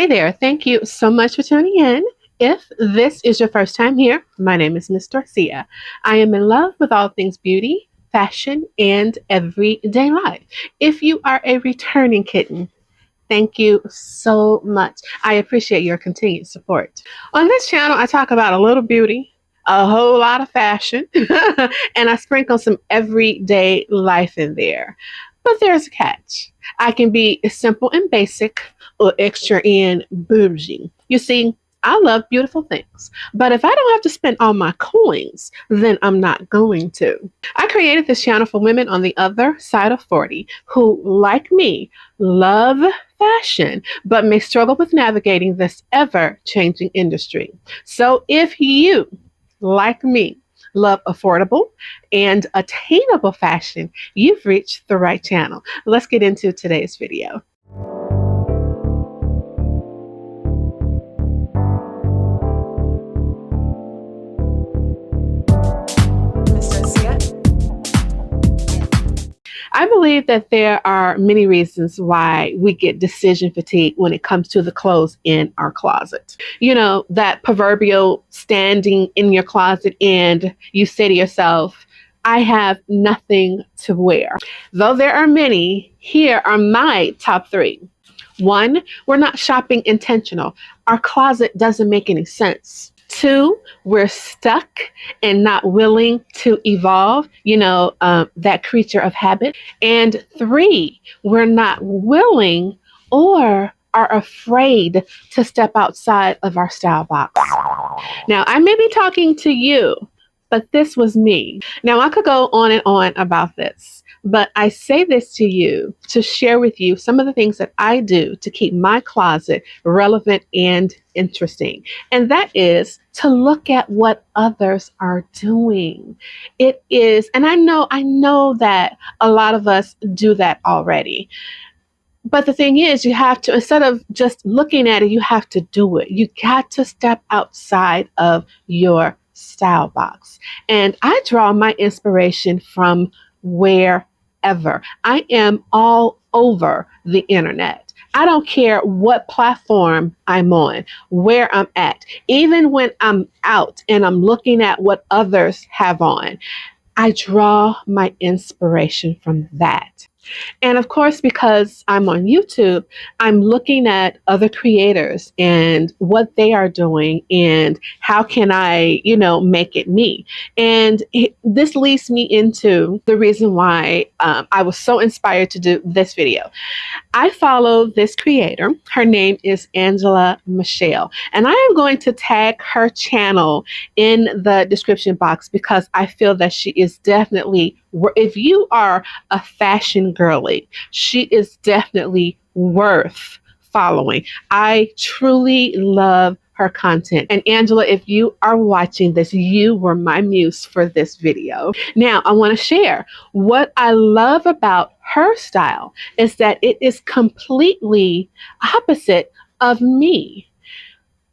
Hey there, thank you so much for tuning in. If this is your first time here, my name is Miss Dorcia. I am in love with all things beauty, fashion, and everyday life. If you are a returning kitten, thank you so much. I appreciate your continued support. On this channel, I talk about a little beauty, a whole lot of fashion, and I sprinkle some everyday life in there. But there's a catch. I can be simple and basic or extra and bougie. You see, I love beautiful things, but if I don't have to spend all my coins, then I'm not going to. I created this channel for women on the other side of 40 who, like me, love fashion, but may struggle with navigating this ever-changing industry. So if you, like me, love affordable and attainable fashion, you've reached the right channel. Let's get into today's video. I believe that there are many reasons why we get decision fatigue when it comes to the clothes in our closet. You know, that proverbial standing in your closet and you say to yourself, I have nothing to wear. Though there are many, here are my top 3. 1, we're not shopping intentional. Our closet doesn't make any sense. 2, we're stuck and not willing to evolve, that creature of habit. And 3, we're not willing or are afraid to step outside of our style box. Now, I may be talking to you, but this was me. Now, I could go on and on about this, but I say this to you to share with you some of the things that I do to keep my closet relevant and interesting. And that is to look at what others are doing. It is, and I know that a lot of us do that already. But the thing is, you have to, instead of just looking at it, you have to do it. You got to step outside of your style box. And I draw my inspiration from wherever. I am all over the internet. I don't care what platform I'm on, where I'm at. Even when I'm out and I'm looking at what others have on, I draw my inspiration from that. And of course, because I'm on YouTube, I'm looking at other creators and what they are doing and how can I, make it me. And this leads me into the reason why I was so inspired to do this video. I follow this creator. Her name is Angela Michelle, and I am going to tag her channel in the description box because I feel that she is definitely, if you are a fashion girly, she is definitely worth following. I truly love her content. And Angela, if you are watching this, you were my muse for this video. Now, I want to share what I love about her style is that it is completely opposite of me,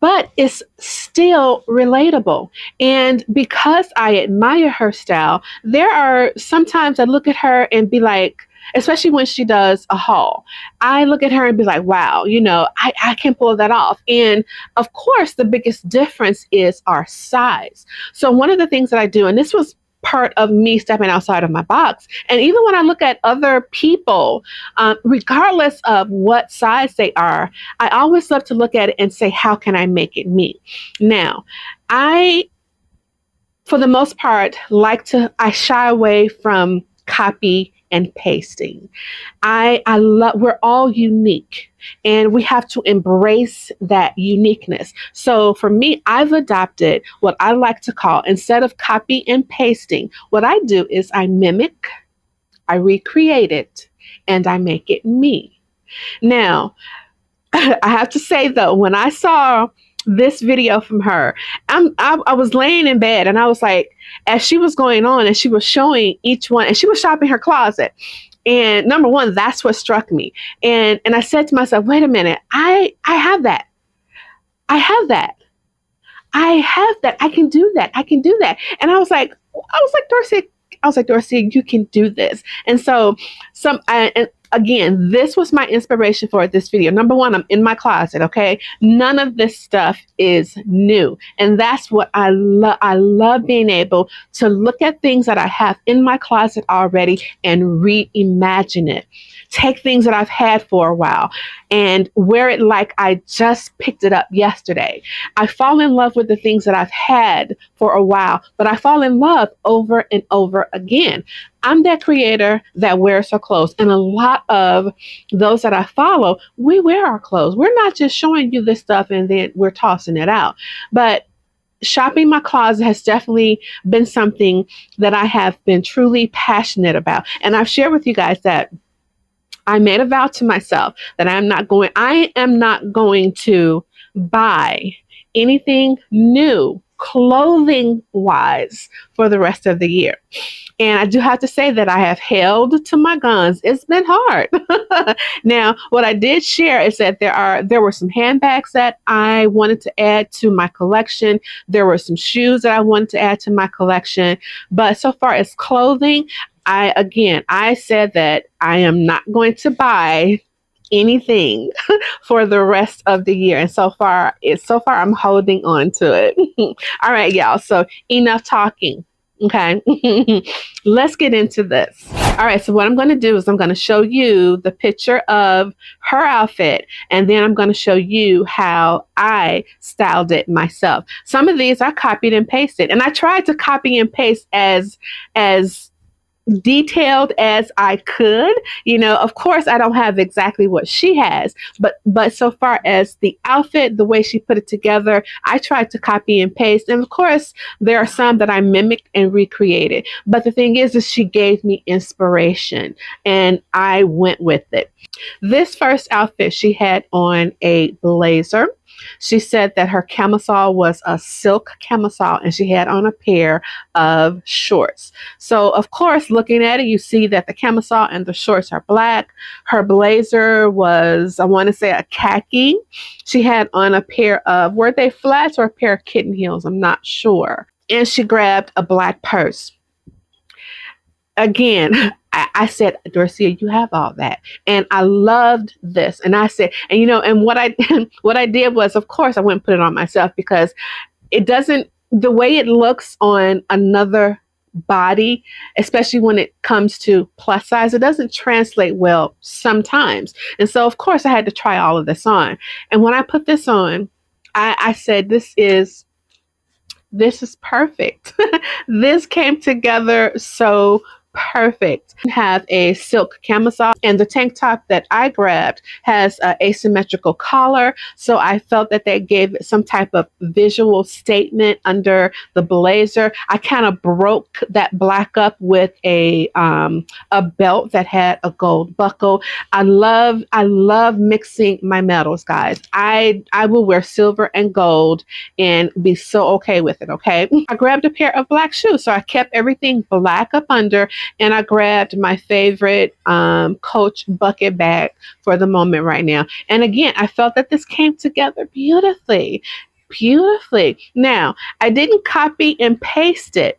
but it's still relatable. And because I admire her style, there are sometimes I look at her and be like, especially when she does a haul, I look at her and be like, wow, I can pull that off. And of course, the biggest difference is our size. So one of the things that I do, and this was part of me stepping outside of my box. And even when I look at other people, regardless of what size they are, I always love to look at it and say, how can I make it me? Now, for the most part, I shy away from copy and pasting. We're all unique and we have to embrace that uniqueness. So for me, I've adopted what I like to call, instead of copy and pasting, what I do is I mimic, I recreate it, and I make it me. Now, I have to say though, when I saw this video from her, I was laying in bed and I was like, as she was going on and she was showing each one and she was shopping her closet. And number one, that's what struck me. And I said to myself, wait a minute, I have that. I have that. I have that. I can do that. I can do that. And I was like, Dorcia, you can do this. And so Again, this was my inspiration for this video. Number one, I'm in my closet, okay? None of this stuff is new. And that's what I love. I love being able to look at things that I have in my closet already and reimagine it. Take things that I've had for a while and wear it like I just picked it up yesterday. I fall in love with the things that I've had for a while, but I fall in love over and over again. I'm that creator that wears her clothes. And a lot of those that I follow, we wear our clothes. We're not just showing you this stuff and then we're tossing it out. But shopping my closet has definitely been something that I have been truly passionate about. And I've shared with you guys that I made a vow to myself that I am not going to buy anything new clothing wise for the rest of the year. And I do have to say that I have held to my guns. It's been hard. Now, what I did share is that there were some handbags that I wanted to add to my collection. There were some shoes that I wanted to add to my collection. But so far as clothing, I said that I am not going to buy anything for the rest of the year. And so far I'm holding on to it. All right, y'all. So enough talking. Okay. Let's get into this. All right. So what I'm going to do is I'm going to show you the picture of her outfit, and then I'm going to show you how I styled it myself. Some of these I copied and pasted, and I tried to copy and paste as detailed as I could. Of course I don't have exactly what she has, but so far as the outfit, the way she put it together, I tried to copy and paste. And of course there are some that I mimicked and recreated, but the thing is she gave me inspiration and I went with it. This first outfit, she had on a blazer. She said that her camisole was a silk camisole and she had on a pair of shorts. So of course, looking at it, you see that the camisole and the shorts are black. Her blazer was, I want to say, a khaki. She had on a pair of, were they flats or a pair of kitten heels? I'm not sure. And she grabbed a black purse. Again, I said, Dorcia, you have all that. And I loved this. And I said, and what I did was, of course, I went and put it on myself because it doesn't, the way it looks on another body, especially when it comes to plus size, it doesn't translate well sometimes. And so, of course, I had to try all of this on. And when I put this on, I said, this is perfect. This came together so perfect. Have a silk camisole, and the tank top that I grabbed has an asymmetrical collar, so I felt that they gave it some type of visual statement under the blazer. I kind of broke that black up with a belt that had a gold buckle. I love mixing my metals, guys. I will wear silver and gold and be so okay with it. Okay, I grabbed a pair of black shoes, so I kept everything black up under. And I grabbed my favorite Coach bucket bag for the moment right now. And again, I felt that this came together beautifully. Now, I didn't copy and paste it.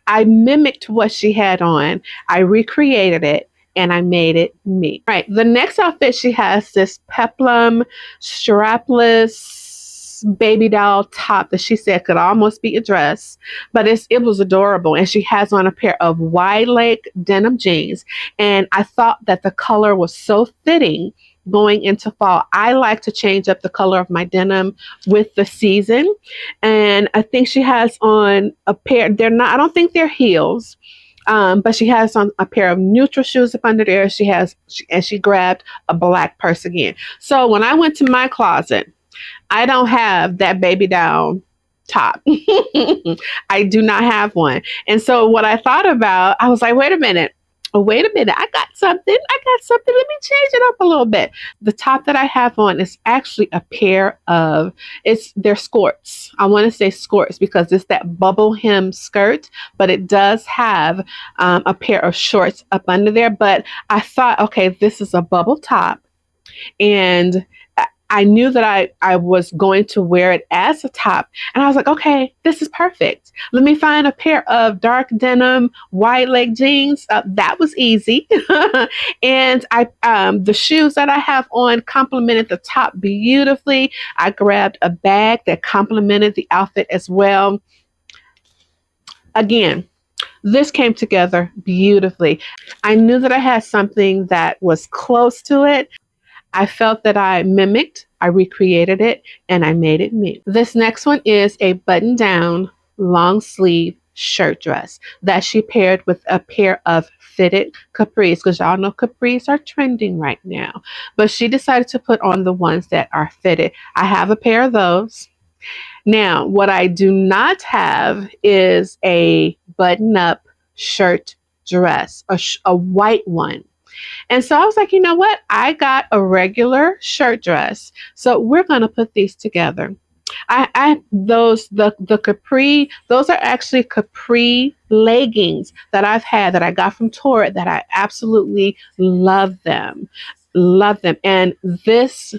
I mimicked what she had on. I recreated it and I made it me. All right, the next outfit, she has this peplum strapless baby doll top that she said could almost be a dress, but it was adorable. And she has on a pair of wide leg denim jeans, and I thought that the color was so fitting going into fall. I like to change up the color of my denim with the season, and I think she has on a pair, I don't think they're heels, but she has on a pair of neutral shoes up under there. She grabbed a black purse again. So when I went to my closet, I don't have that baby doll top. I do not have one. And so what I thought about, I was like, wait a minute. I got something. Let me change it up a little bit. The top that I have on is actually a pair of, they're skirts. I want to say skirts because it's that bubble hem skirt, but it does have a pair of shorts up under there. But I thought, okay, this is a bubble top, and I knew that I was going to wear it as a top. And I was like, okay, this is perfect. Let me find a pair of dark denim wide leg jeans. That was easy. And the shoes that I have on complemented the top beautifully. I grabbed a bag that complemented the outfit as well. Again, this came together beautifully. I knew that I had something that was close to it. I felt that I mimicked, I recreated it, and I made it me. This next one is a button-down, long-sleeve shirt dress that she paired with a pair of fitted capris, because y'all know capris are trending right now. But she decided to put on the ones that are fitted. I have a pair of those. Now, what I do not have is a button-up shirt dress, a white one. And so I was like, you know what? I got a regular shirt dress. So we're going to put these together. The capri, those are actually capri leggings that I've had that I got from Torrid that I absolutely love them. Love them. And this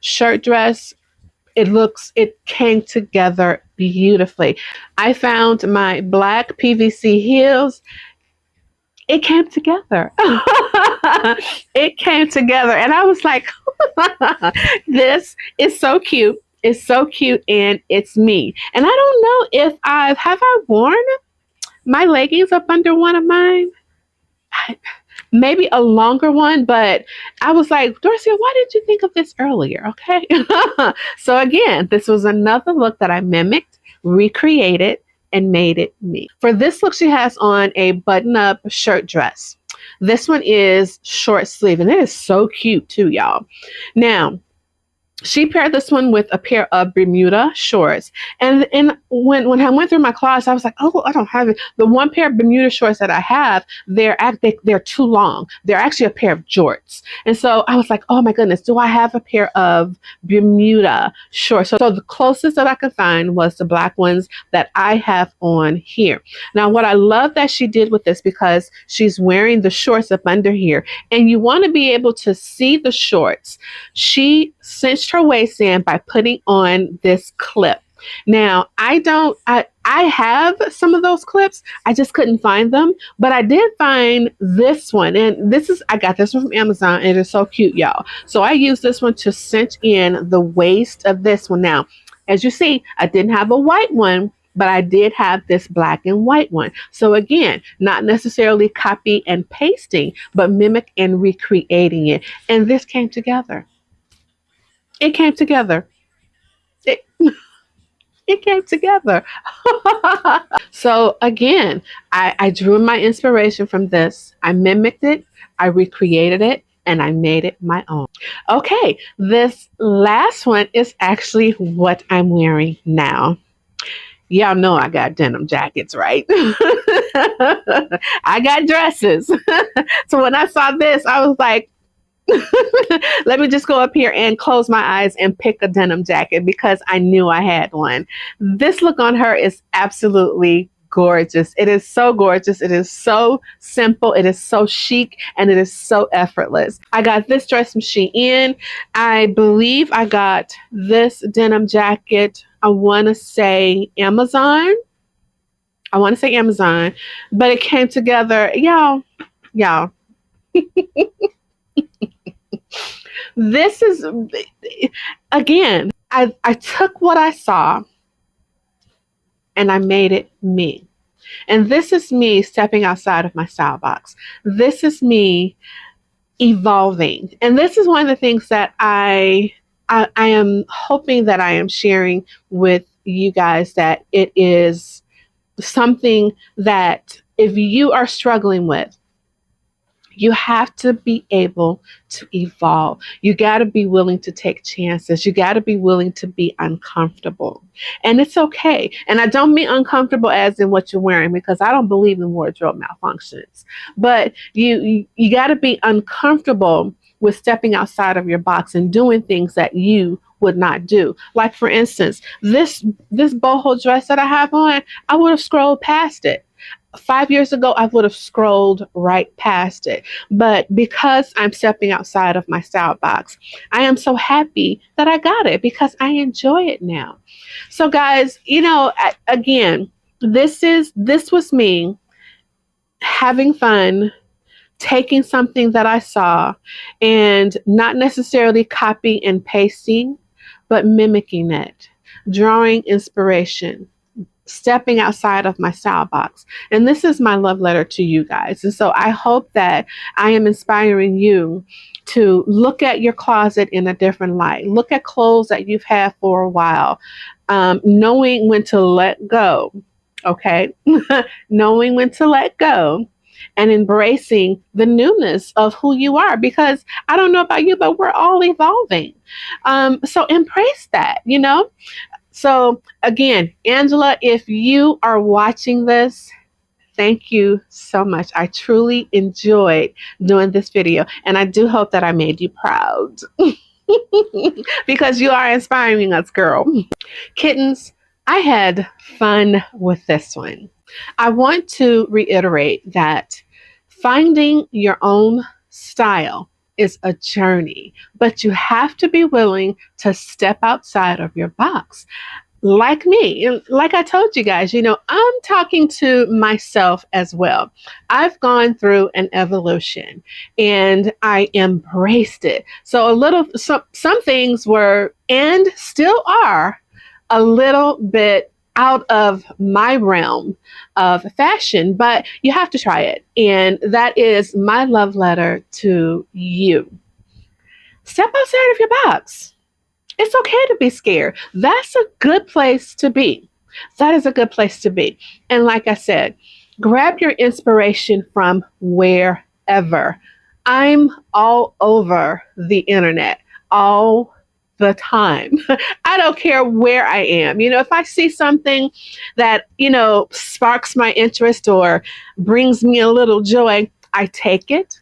shirt dress, it came together beautifully. I found my black PVC heels. It came together. It came together. And I was like, this is so cute. It's so cute and it's me. And I don't know if have I worn my leggings up under one of mine? Maybe a longer one, but I was like, Dorcia, why did you think of this earlier? Okay. So again, this was another look that I mimicked, recreated, and made it me. For this look, she has on a button-up shirt dress. This one is short sleeve, and it is so cute too, y'all. Now, she paired this one with a pair of Bermuda shorts. And when I went through my closet, I was like, oh, I don't have it. The one pair of Bermuda shorts that I have, they're too long. They're actually a pair of jorts. And so I was like, oh my goodness, do I have a pair of Bermuda shorts? So the closest that I could find was the black ones that I have on here. Now, what I love that she did with this, because she's wearing the shorts up under here, and you want to be able to see the shorts. She cinched her waist in by putting on this clip. Now, I have some of those clips. I just couldn't find them, but I did find this one. And I got this one from Amazon, and it's so cute, y'all. So I used this one to cinch in the waist of this one. Now, as you see, I didn't have a white one, but I did have this black and white one. So again, not necessarily copy and pasting, but mimic and recreating it. And this came together. It came together. It came together. So again, I drew my inspiration from this. I mimicked it, I recreated it, and I made it my own. Okay, this last one is actually what I'm wearing now. Y'all know I got denim jackets, right? I got dresses. So when I saw this, I was like, let me just go up here and close my eyes and pick a denim jacket, because I knew I had one. This look on her is absolutely gorgeous. It is so gorgeous. It is so simple. It is so chic, and it is so effortless. I got this dress from Shein. I believe I got this denim jacket, I want to say Amazon. But it came together. Y'all. This is, again, I took what I saw and I made it me. And this is me stepping outside of my style box. This is me evolving. And this is one of the things that I am hoping that I am sharing with you guys, that it is something that if you are struggling with, you have to be able to evolve. You got to be willing to take chances. You got to be willing to be uncomfortable. And it's okay. And I don't mean uncomfortable as in what you're wearing, because I don't believe in wardrobe malfunctions. But you got to be uncomfortable with stepping outside of your box and doing things that you would not do. Like, for instance, this boho dress that I have on, I would have scrolled past it. 5 years ago, I would have scrolled right past it. But because I'm stepping outside of my style box, I am so happy that I got it because I enjoy it now. So, guys, again, this was me having fun, taking something that I saw and not necessarily copy and pasting, but mimicking it, drawing inspiration, stepping outside of my style box. And this is my love letter to you guys. And so I hope that I am inspiring you to look at your closet in a different light. Look at clothes that you've had for a while, knowing when to let go. Okay. Knowing when to let go and embracing the newness of who you are, because I don't know about you, but we're all evolving. So embrace that. So again, Angela, if you are watching this, thank you so much. I truly enjoyed doing this video, and I do hope that I made you proud because you are inspiring us, girl. Kittens, I had fun with this one. I want to reiterate that finding your own style is a journey, but you have to be willing to step outside of your box. Like me, and like I told you guys, I'm talking to myself as well. I've gone through an evolution and I embraced it. So some things were and still are a little bit out of my realm of fashion, but you have to try it. And that is my love letter to you. Step outside of your box. It's okay to be scared. That's a good place to be. That is a good place to be. And like I said, grab your inspiration from wherever. I'm all over the internet all the time. I don't care where I am. If I see something that, sparks my interest or brings me a little joy, I take it,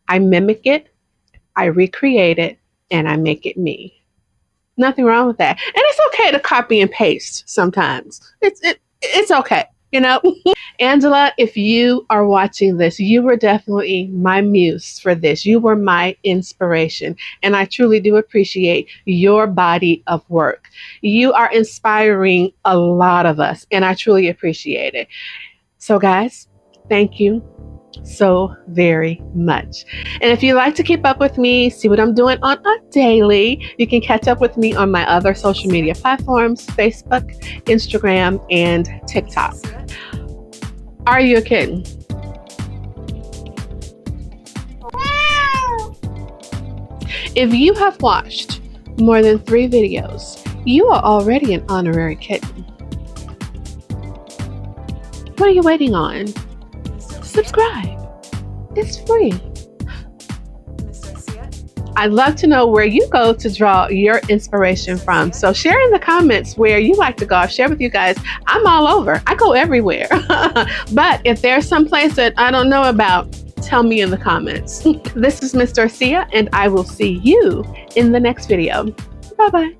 I mimic it, I recreate it, and I make it me. Nothing wrong with that. And it's okay to copy and paste sometimes. It's okay, Angela, if you are watching this, you were definitely my muse for this. You were my inspiration. And I truly do appreciate your body of work. You are inspiring a lot of us, and I truly appreciate it. So guys, thank you so very much. And if you'd like to keep up with me, see what I'm doing on a daily, you can catch up with me on my other social media platforms, Facebook, Instagram, and TikTok. Are you a kitten? If you have watched more than 3 videos, you are already an honorary kitten. What are you waiting on? Subscribe. It's free. I'd love to know where you go to draw your inspiration from. So share in the comments where you like to go. I've shared with you guys, I'm all over. I go everywhere. But if there's some place that I don't know about, tell me in the comments. This is Miss Dorcia, and I will see you in the next video. Bye-bye.